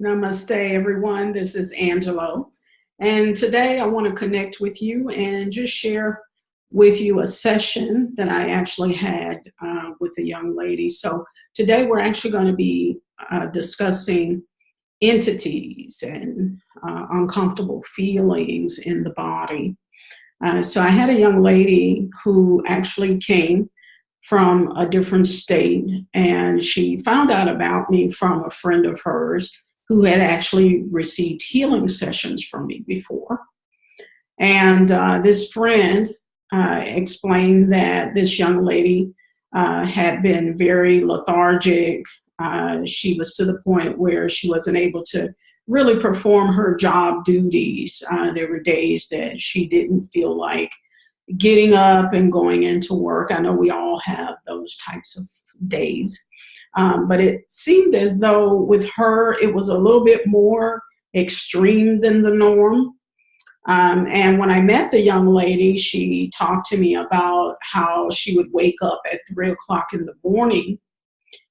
Namaste, everyone. This is Angelo. And today I want to connect with you and just share with you a session that I actually had with a young lady. So today we're actually going to be discussing entities and uncomfortable feelings in the body. So I had a young lady who actually came from a different state, and she found out about me from a friend of hers who had actually received healing sessions from me before. And this friend explained that this young lady had been very lethargic. She was to the point where she wasn't able to really perform her job duties. There were days that she didn't feel like getting up and going into work. I know we all have those types of days. But it seemed as though with her, it was a little bit more extreme than the norm. And when I met the young lady, she talked to me about how she would wake up at 3 o'clock in the morning,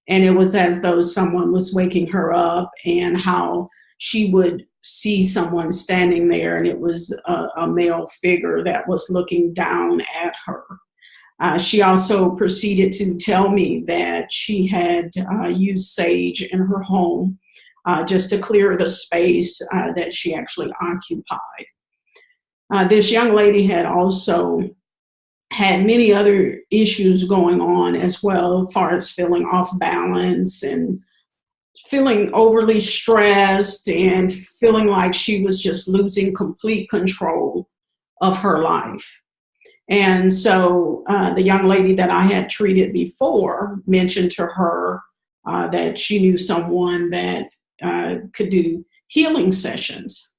and it was as though someone was waking her up, and how she would see someone standing there, and it was a male figure that was looking down at her. She also proceeded to tell me that she had used sage in her home just to clear the space that she actually occupied. This young lady had also had many other issues going on as well, as far as feeling off balance and feeling overly stressed and feeling like she was just losing complete control of her life. And so the young lady that I had treated before mentioned to her that she knew someone that could do healing sessions.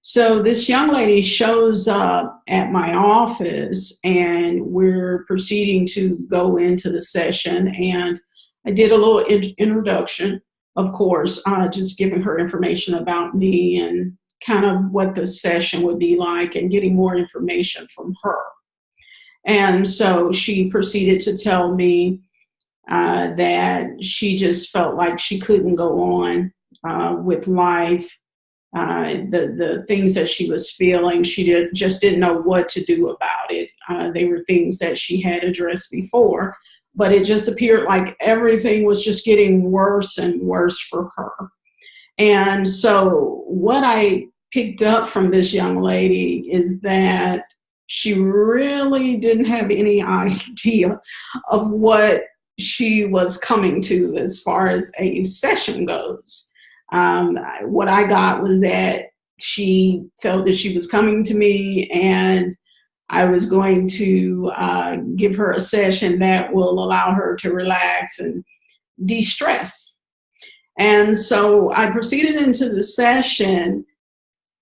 So this young lady shows up at my office, and we're proceeding to go into the session. And I did a little introduction, of course, just giving her information about me and kind of what the session would be like and getting more information from her. And so she proceeded to tell me that she just felt like she couldn't go on with life. The things that she was feeling, she just didn't know what to do about it. They were things that she had addressed before, but it just appeared like everything was just getting worse and worse for her. And so what I picked up from this young lady is that she really didn't have any idea of what she was coming to as far as a session goes. What I got was that she felt that she was coming to me, and I was going to give her a session that will allow her to relax and de-stress. And so I proceeded into the session,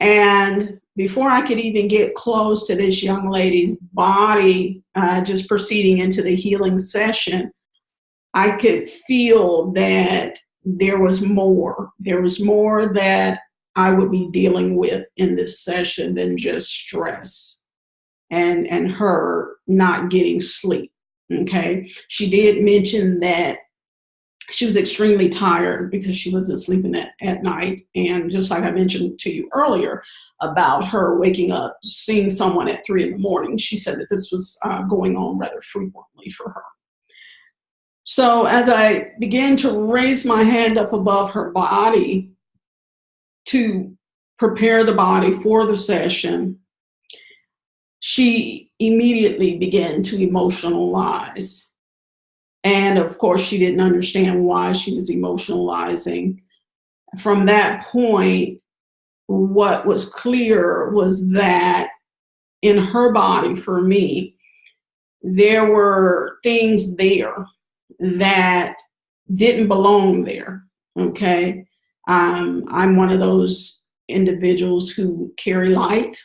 and before I could even get close to this young lady's body, just proceeding into the healing session, I could feel that there was more. There was more that I would be dealing with in this session than just stress and her not getting sleep. Okay. She did mention that she was extremely tired because she wasn't sleeping at night. And just like I mentioned to you earlier about her waking up, seeing someone at 3 in the morning, she said that this was going on rather frequently for her. So as I began to raise my hand up above her body to prepare the body for the session, she immediately began to emotionalize. And of course, she didn't understand why she was emotionalizing. From that point, what was clear was that in her body, for me, there were things there that didn't belong there. Okay. I'm one of those individuals who carry light.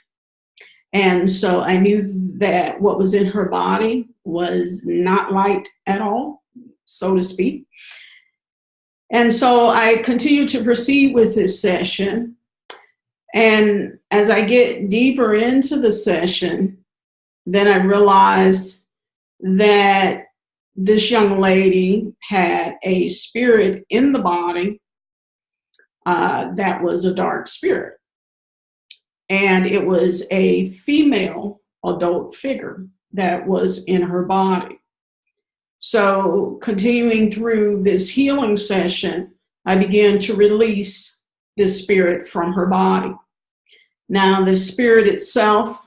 And so I knew that what was in her body was not light at all, so to speak. And so I continued to proceed with this session. And as I get deeper into the session, then I realized that this young lady had a spirit in the body that was a dark spirit. And it was a female adult figure that was in her body. So continuing through this healing session, I began to release this spirit from her body. Now the spirit itself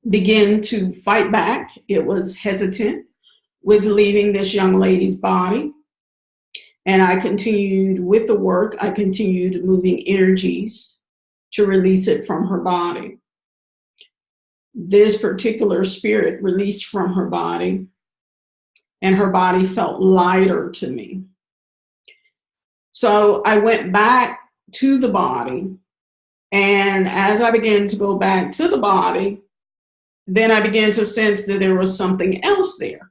began to fight back. It was hesitant with leaving this young lady's body. And I continued with the work. I continued moving energies to release it from her body. This particular spirit released from her body, and her body felt lighter to me. So I went back to the body, and as I began to go back to the body, then I began to sense that there was something else there.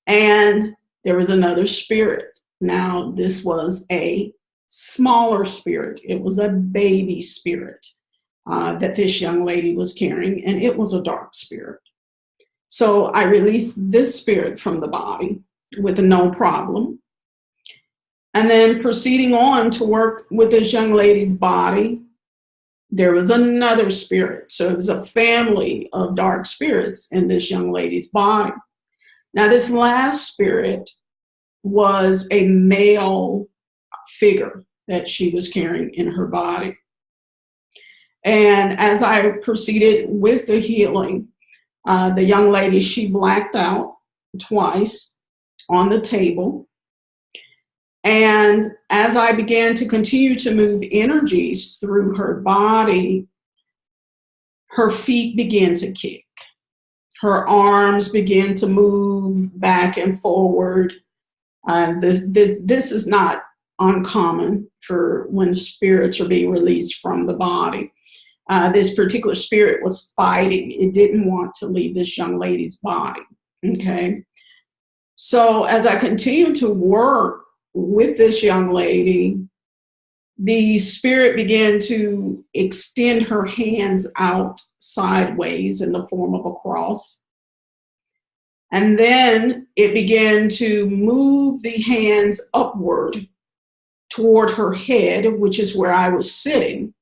And there was another spirit. Now, this was a smaller spirit. It was a baby spirit that this young lady was carrying, and it was a dark spirit. So I released this spirit from the body with no problem. And then proceeding on to work with this young lady's body, there was another spirit. So it was a family of dark spirits in this young lady's body. Now, this last spirit was a male figure that she was carrying in her body. And as I proceeded with the healing, the young lady, she blacked out twice on the table. And as I began to continue to move energies through her body, her feet began to kick. Her arms began to move back and forward. This is not uncommon for when spirits are being released from the body. This particular spirit was fighting. It didn't want to leave this young lady's body, okay? So as I continued to work with this young lady, the spirit began to extend her hands out sideways in the form of a cross. And then it began to move the hands upward toward her head, which is where I was sitting.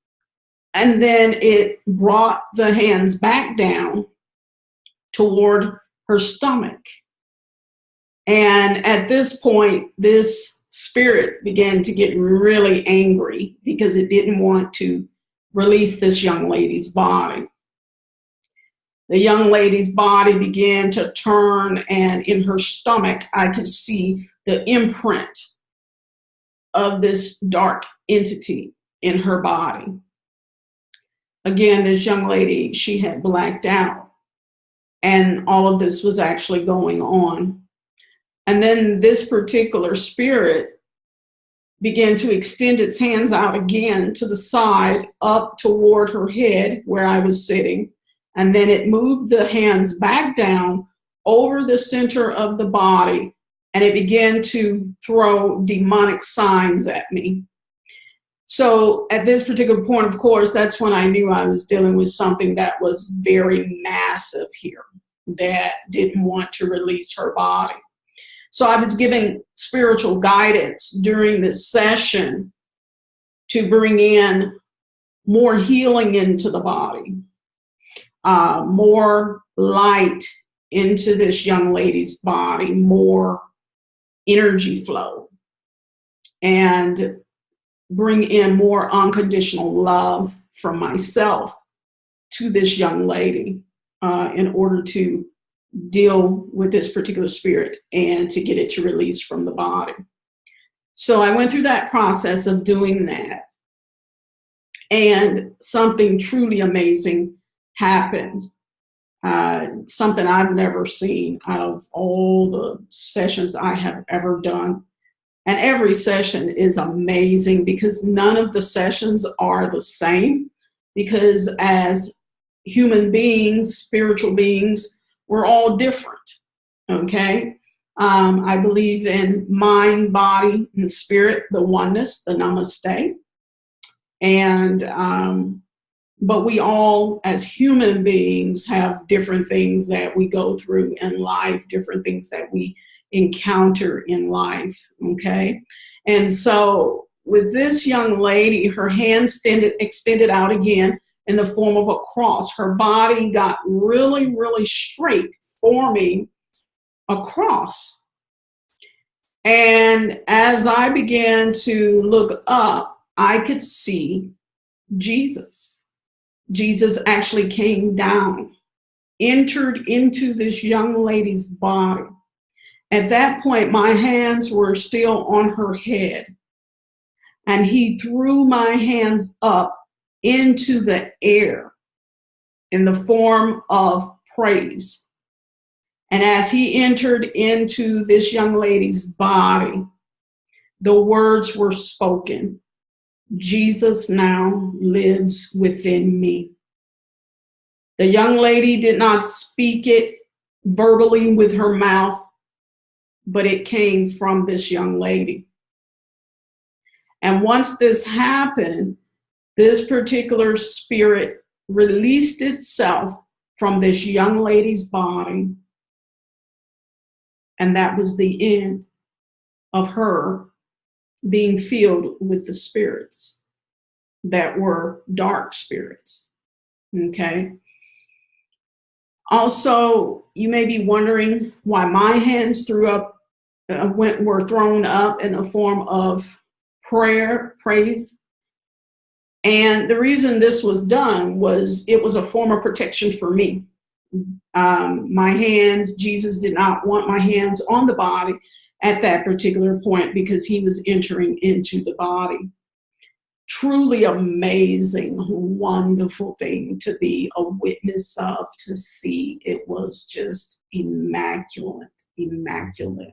And then it brought the hands back down toward her stomach. And at this point, this spirit began to get really angry because it didn't want to release this young lady's body. The young lady's body began to turn, and in her stomach, I could see the imprint of this dark entity in her body. Again, this young lady, she had blacked out, and all of this was actually going on. And then this particular spirit began to extend its hands out again to the side, up toward her head where I was sitting. And then it moved the hands back down over the center of the body, and it began to throw demonic signs at me. So at this particular point, of course, that's when I knew I was dealing with something that was very massive here, that didn't want to release her body. So I was giving spiritual guidance during this session to bring in more healing into the body, more light into this young lady's body, more energy flow, and bring in more unconditional love from myself to this young lady in order to deal with this particular spirit and to get it to release from the body. So I went through that process of doing that, and something truly amazing happened. Something I've never seen out of all the sessions I have ever done. And every session is amazing because none of the sessions are the same, because as human beings, spiritual beings, we're all different, okay? I believe in mind, body, and spirit, the oneness, the namaste. And, but we all, as human beings, have different things that we go through in life, different things that we encounter in life, okay? And so with this young lady, her hand extended out again in the form of a cross. Her body got really, really straight, forming a cross. And as I began to look up, I could see Jesus. Jesus actually came down, entered into this young lady's body. At that point, my hands were still on her head, and he threw my hands up into the air in the form of praise. And as he entered into this young lady's body, the words were spoken: Jesus now lives within me. The young lady did not speak it verbally with her mouth, but it came from this young lady. And once this happened, this particular spirit released itself from this young lady's body. And that was the end of her being filled with the spirits that were dark spirits. Okay. Also, you may be wondering why my hands were thrown up in a form of praise. And the reason this was done was it was a form of protection for me. My hands, Jesus did not want my hands on the body at that particular point because he was entering into the body. Truly amazing, wonderful thing to be a witness of, to see. It was just immaculate, immaculate.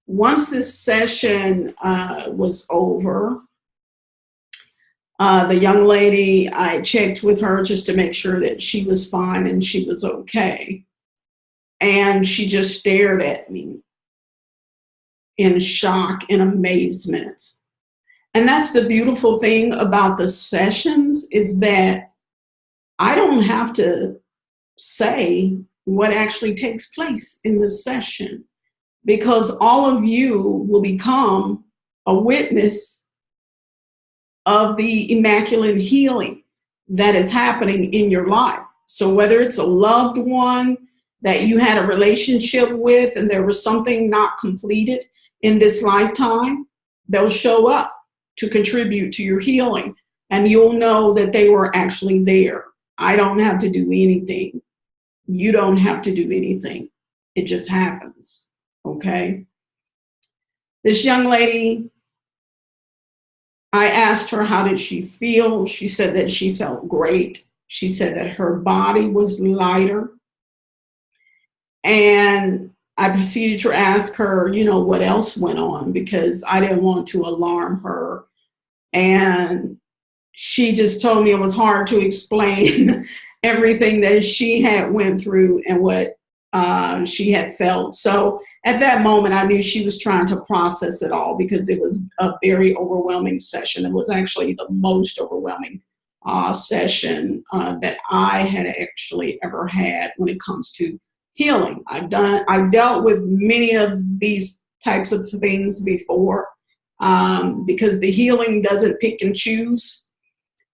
Once this session was over, the young lady, I checked with her just to make sure that she was fine and she was okay. And she just stared at me in shock and amazement. And that's the beautiful thing about the sessions, is that I don't have to say what actually takes place in the session, because all of you will become a witness of the immaculate healing that is happening in your life. So whether it's a loved one that you had a relationship with and there was something not completed in this lifetime, they'll show up to contribute to your healing, and you'll know that they were actually there. I don't have to do anything. You don't have to do anything. It just happens, okay? This young lady, I asked her how did she feel. She said that she felt great. She said that her body was lighter. And I proceeded to ask her, what else went on, because I didn't want to alarm her. And she just told me it was hard to explain everything that she had went through and what she had felt. So at that moment, I knew she was trying to process it all, because it was a very overwhelming session. It was actually the most overwhelming session that I had actually ever had when it comes to healing. I've dealt with many of these types of things before, because the healing doesn't pick and choose.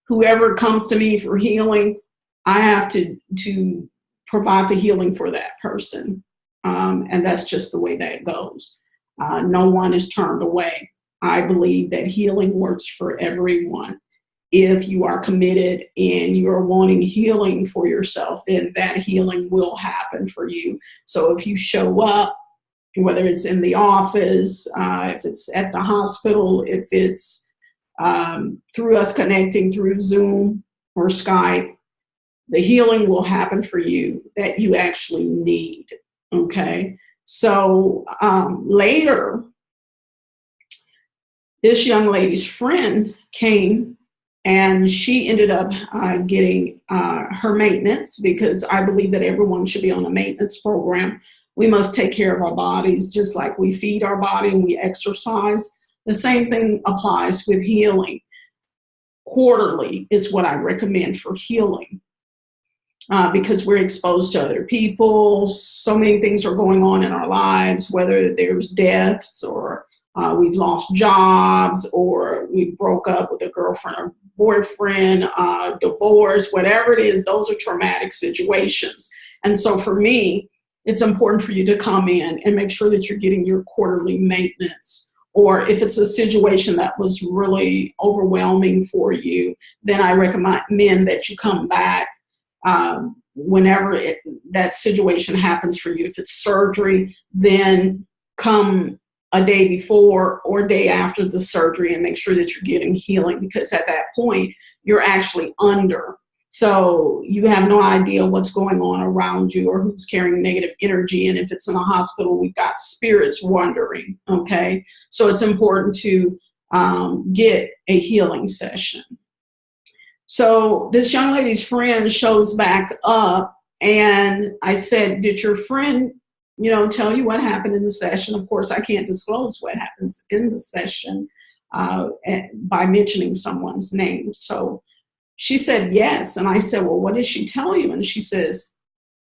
Whoever comes to me for healing, I have to provide the healing for that person. And that's just the way that it goes. No one is turned away. I believe that healing works for everyone. If you are committed and you're wanting healing for yourself, then that healing will happen for you. So if you show up, whether it's in the office, if it's at the hospital, if it's through us connecting through Zoom or Skype, the healing will happen for you that you actually need, okay? So later, this young lady's friend came, and she ended up getting her maintenance, because I believe that everyone should be on a maintenance program. We must take care of our bodies just like we feed our body and we exercise. The same thing applies with healing. Quarterly is what I recommend for healing, because we're exposed to other people. So many things are going on in our lives, whether there's deaths or we've lost jobs, or we broke up with a girlfriend or boyfriend, divorce, whatever it is. Those are traumatic situations. And so for me, it's important for you to come in and make sure that you're getting your quarterly maintenance. Or if it's a situation that was really overwhelming for you, then I recommend that you come back whenever that situation happens for you. If it's surgery, then come a day before or day after the surgery and make sure that you're getting healing, because at that point, you're actually under. So you have no idea what's going on around you or who's carrying negative energy. And if it's in a hospital, we've got spirits wandering, okay? So it's important to get a healing session. So this young lady's friend shows back up, and I said, did your friend, tell you what happened in the session? Of course, I can't disclose what happens in the session by mentioning someone's name. So she said yes. And I said, well, what did she tell you? And she says,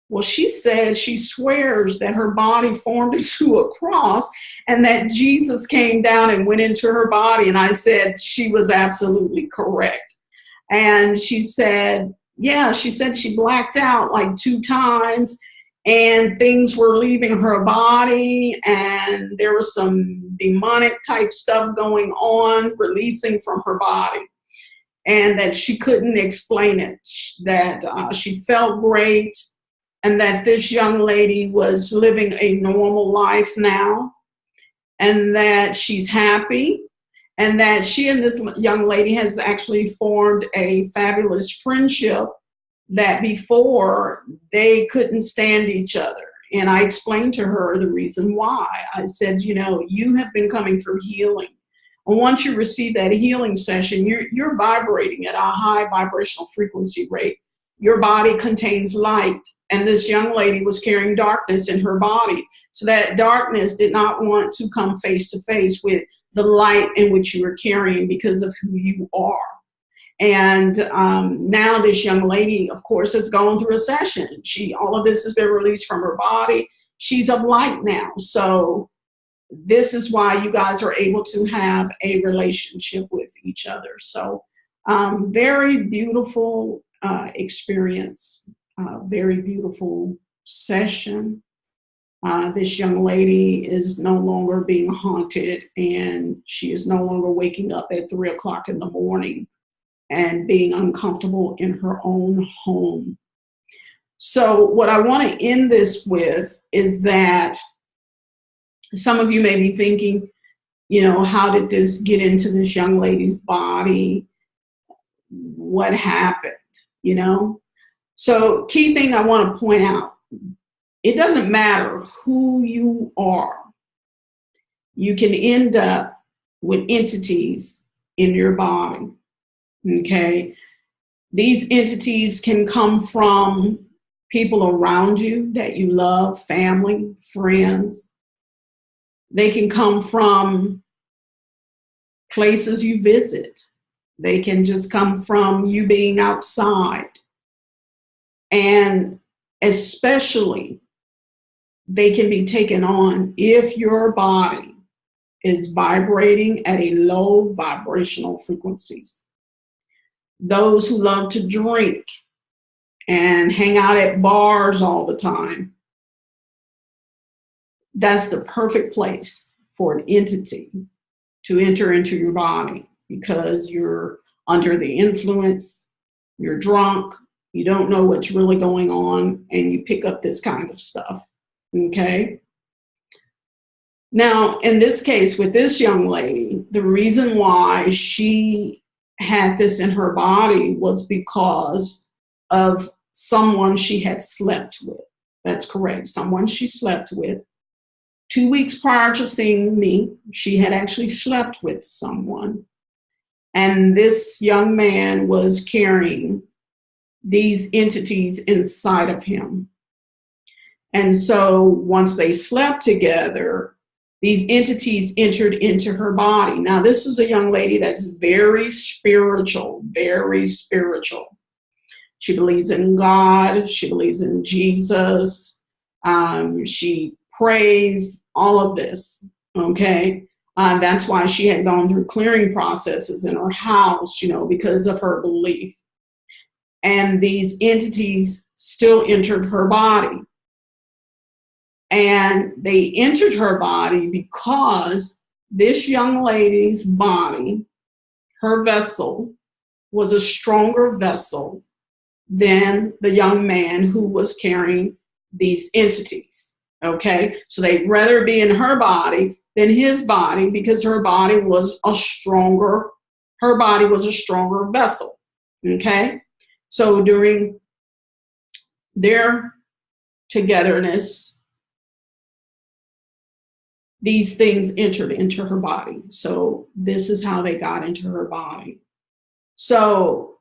well, she said she swears that her body formed into a cross and that Jesus came down and went into her body. And I said she was absolutely correct. And she said, yeah, she said she blacked out like 2 times and things were leaving her body and there was some demonic type stuff going on, releasing from her body. And that she couldn't explain it, that she felt great, and that this young lady was living a normal life now, and that she's happy, and that she and this young lady has actually formed a fabulous friendship that before they couldn't stand each other. And I explained to her the reason why. I said, you have been coming through healing. And once you receive that healing session, you're vibrating at a high vibrational frequency rate. Your body contains light, and this young lady was carrying darkness in her body. So that darkness did not want to come face to face with the light in which you were carrying because of who you are. And now this young lady, of course, has gone through a session. All of this has been released from her body. She's of light now. So this is why you guys are able to have a relationship with each other. So very beautiful experience, very beautiful session. This young lady is no longer being haunted, and she is no longer waking up at 3 o'clock in the morning and being uncomfortable in her own home. So what I want to end this with is that some of you may be thinking, how did this get into this young lady's body? What happened, So key thing I want to point out, it doesn't matter who you are. You can end up with entities in your body, okay? These entities can come from people around you that you love, family, friends. They can come from places you visit. They can just come from you being outside. And especially, they can be taken on if your body is vibrating at a low vibrational frequencies. Those who love to drink and hang out at bars all the time, that's the perfect place for an entity to enter into your body, because you're under the influence, you're drunk, you don't know what's really going on, and you pick up this kind of stuff, okay? Now, in this case with this young lady, the reason why she had this in her body was because of someone she had slept with. That's correct, someone she slept with. 2 weeks prior to seeing me, she had actually slept with someone. And this young man was carrying these entities inside of him. And so once they slept together, these entities entered into her body. Now, this is a young lady that's very spiritual, very spiritual. She believes in God. She believes in Jesus. She prays, all of this, okay? That's why she had gone through clearing processes in her house, because of her belief. And these entities still entered her body. And they entered her body because this young lady's body, her vessel, was a stronger vessel than the young man who was carrying these entities. Okay, so they'd rather be in her body than his body because her body was a stronger vessel. Okay, so during their togetherness, these things entered into her body. So this is how they got into her body. So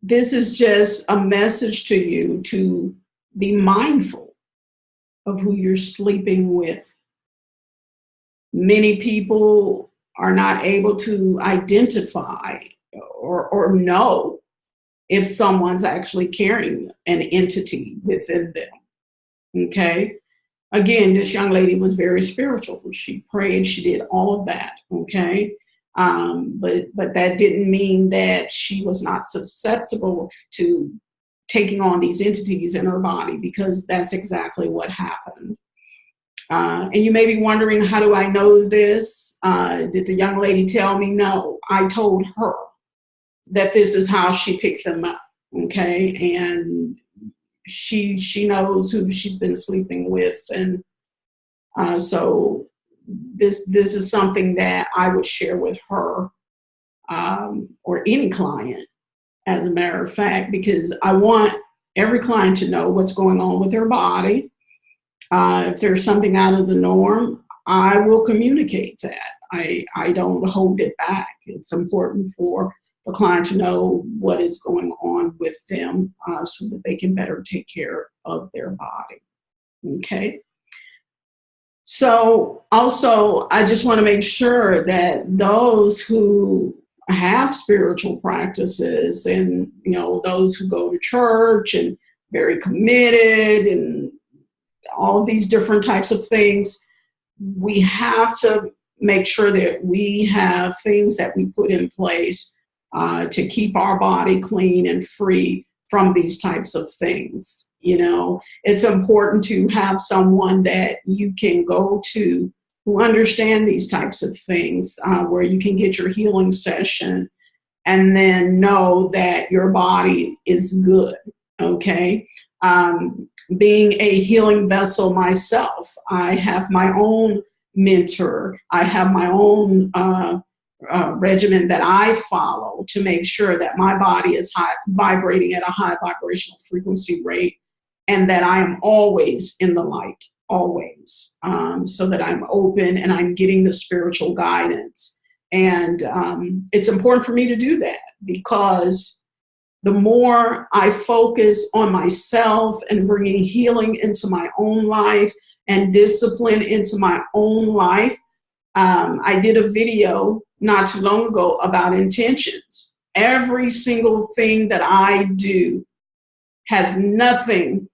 this is just a message to you to be mindful of who you're sleeping with. Many people are not able to identify or know if someone's actually carrying an entity within them. Okay? Again, this young lady was very spiritual. She prayed, she did all of that. Okay? But that didn't mean that she was not susceptible to taking on these entities in her body, because that's exactly what happened. And you may be wondering, how do I know this? Did the young lady tell me? No, I told her that this is how she picked them up. Okay, and she knows who she's been sleeping with, and so this is something that I would share with her or any client, as a matter of fact, because I want every client to know what's going on with their body. If there's something out of the norm, I will communicate that. I don't hold it back. It's important for the client to know what is going on with them so that they can better take care of their body. Okay. So also, I just want to make sure that those who have spiritual practices and, those who go to church and very committed and all of these different types of things, we have to make sure that we have things that we put in place to keep our body clean and free from these types of things. It's important to have someone that you can go to who understand these types of things, where you can get your healing session and then know that your body is good. Okay. Being a healing vessel myself, I have my own mentor. I have my own regimen that I follow to make sure that my body is vibrating at a high vibrational frequency rate, and that I am always in the light, always, so that I'm open and I'm getting the spiritual guidance. And it's important for me to do that, because the more I focus on myself and bringing healing into my own life and discipline into my own life. I did a video not too long ago about intentions. Every single thing that I do has nothing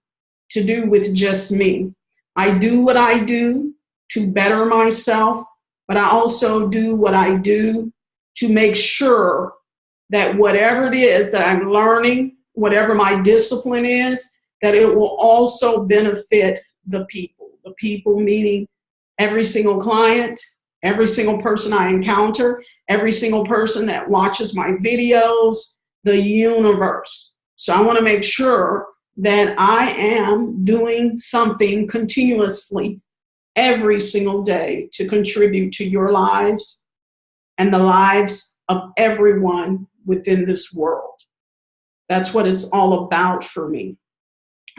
to do with just me. I do what I do to better myself, but I also do what I do to make sure that whatever it is that I'm learning, whatever my discipline is, that it will also benefit the people. The people meaning every single client, every single person I encounter, every single person that watches my videos, the universe. So I want to make sure that I am doing something continuously every single day to contribute to your lives and the lives of everyone within this world. That's what it's all about for me.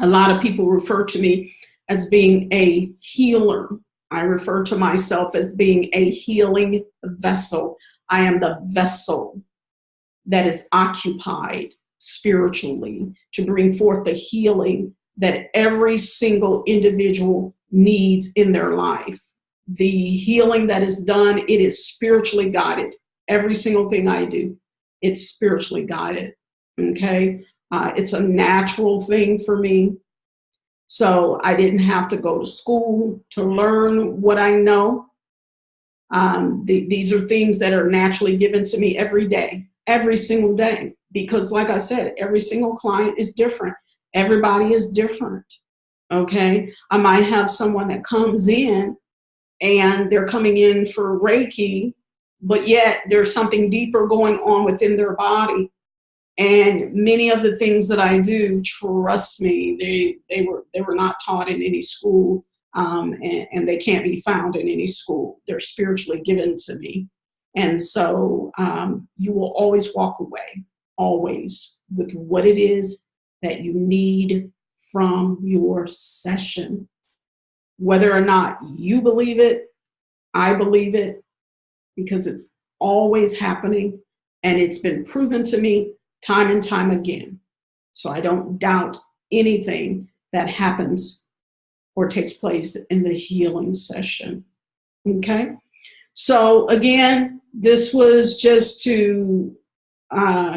A lot of people refer to me as being a healer. I refer to myself as being a healing vessel. I am the vessel that is occupied spiritually to bring forth the healing that every single individual needs in their life. The healing that is done, it is spiritually guided. Every single thing I do, it's spiritually guided. Okay? It's a natural thing for me. So I didn't have to go to school to learn what I know. These are things that are naturally given to me every day, every single day, because like I said, every single client is different. Everybody is different. Okay. I might have someone that comes in and they're coming in for Reiki, but yet there's something deeper going on within their body. And many of the things that I do, trust me, they were not taught in any school, and they can't be found in any school. They're spiritually given to me. And so you will always walk away, always, with what it is that you need from your session. Whether or not you believe it, I believe it, because it's always happening, and it's been proven to me time and time again. So I don't doubt anything that happens or takes place in the healing session. Okay? So again, this was just to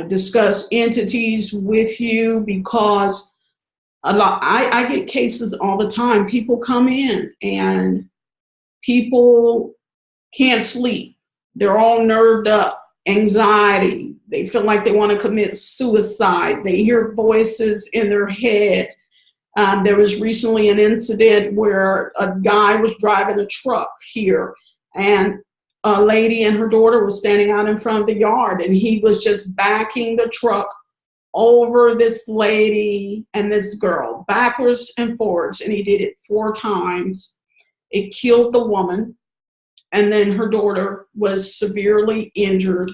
discuss entities with you, because I get cases all the time. People come in and people can't sleep. They're all nerved up, anxiety. They feel like they want to commit suicide. They hear voices in their head. There was recently an incident where a guy was driving a truck here, and a lady and her daughter was standing out in front of the yard, and he was just backing the truck over this lady and this girl, backwards and forwards, and he did it 4 times. It killed the woman, and then her daughter was severely injured,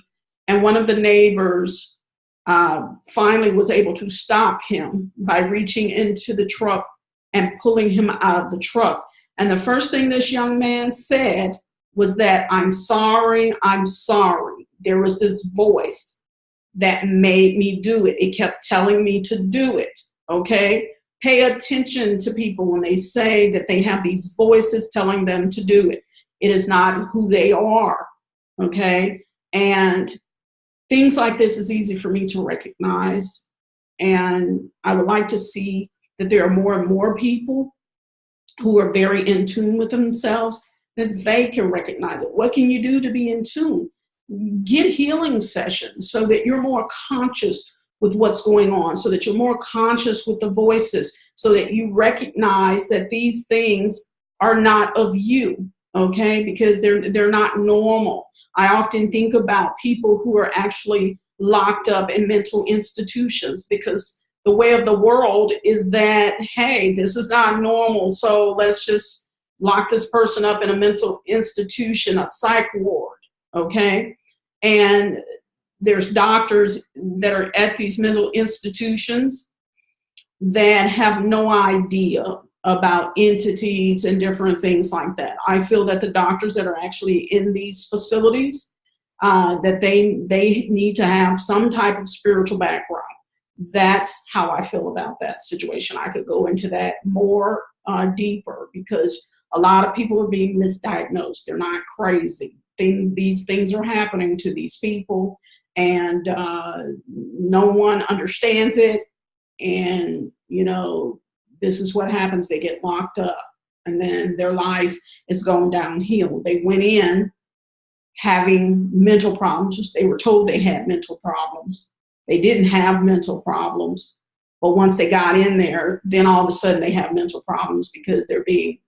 and one of the neighbors finally was able to stop him by reaching into the truck and pulling him out of the truck. And the first thing this young man said was that, I'm sorry, I'm sorry. There was this voice that made me do it. It kept telling me to do it, okay? Pay attention to people when they say that they have these voices telling them to do it. It is not who they are, okay? And things like this is easy for me to recognize. And I would like to see that there are more and more people who are very in tune with themselves, that they can recognize it. What can you do to be in tune? Get healing sessions so that you're more conscious with what's going on, so that you're more conscious with the voices, so that you recognize that these things are not of you, okay? Because they're not normal. I often think about people who are actually locked up in mental institutions, because the way of the world is that, hey, this is not normal, so let's just lock this person up in a mental institution, a psych ward, okay? And there's doctors that are at these mental institutions that have no idea about entities and different things like that. I feel that the doctors that are actually in these facilities, that they need to have some type of spiritual background. That's how I feel about that situation. I could go into that more deeper, because a lot of people are being misdiagnosed. They're not crazy. These things are happening to these people, and no one understands it. And, you know, this is what happens. They get locked up, and then their life is going downhill. They went in having mental problems. They were told they had mental problems. They didn't have mental problems. But once they got in there, then all of a sudden they have mental problems, because they're being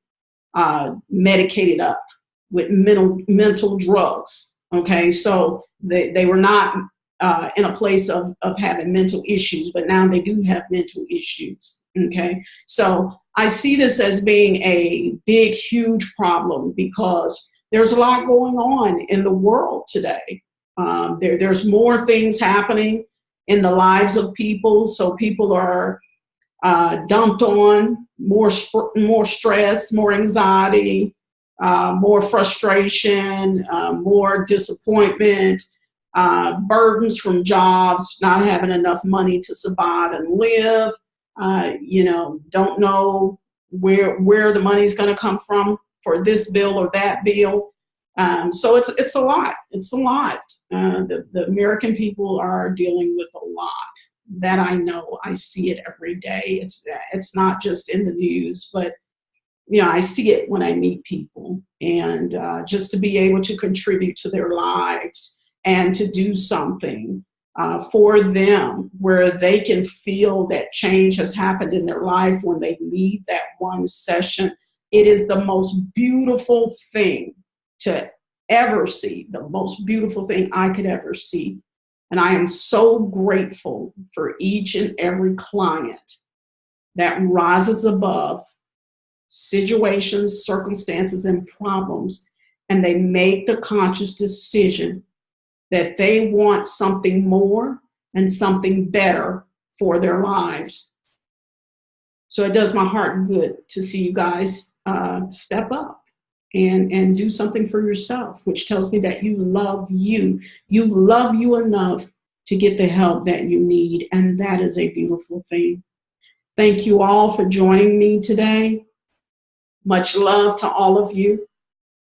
medicated up with mental drugs. Okay, so they were not in a place of having mental issues, but now they do have mental issues. Okay, so I see this as being a big, huge problem, because there's a lot going on in the world today. There's more things happening in the lives of people, so people are dumped on more stress, more anxiety, more frustration, more disappointment, burdens from jobs, not having enough money to survive and live, don't know where the money's going to come from for this bill or that bill. So it's a lot. It's a lot. The American people are dealing with a lot. That I know. I see it every day. It's not just in the news, but I see it when I meet people, and just to be able to contribute to their lives and to do something for them where they can feel that change has happened in their life when they leave that one session. It is the most beautiful thing to ever see, the most beautiful thing I could ever see. And I am so grateful for each and every client that rises above situations, circumstances, and problems, and they make the conscious decision that they want something more and something better for their lives. So it does my heart good to see you guys step up and do something for yourself, which tells me that you love you. You love you enough to get the help that you need, and that is a beautiful thing. Thank you all for joining me today. Much love to all of you,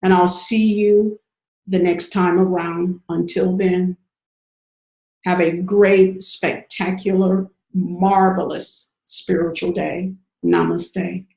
and I'll see you the next time around. Until then, have a great, spectacular, marvelous spiritual day. Namaste.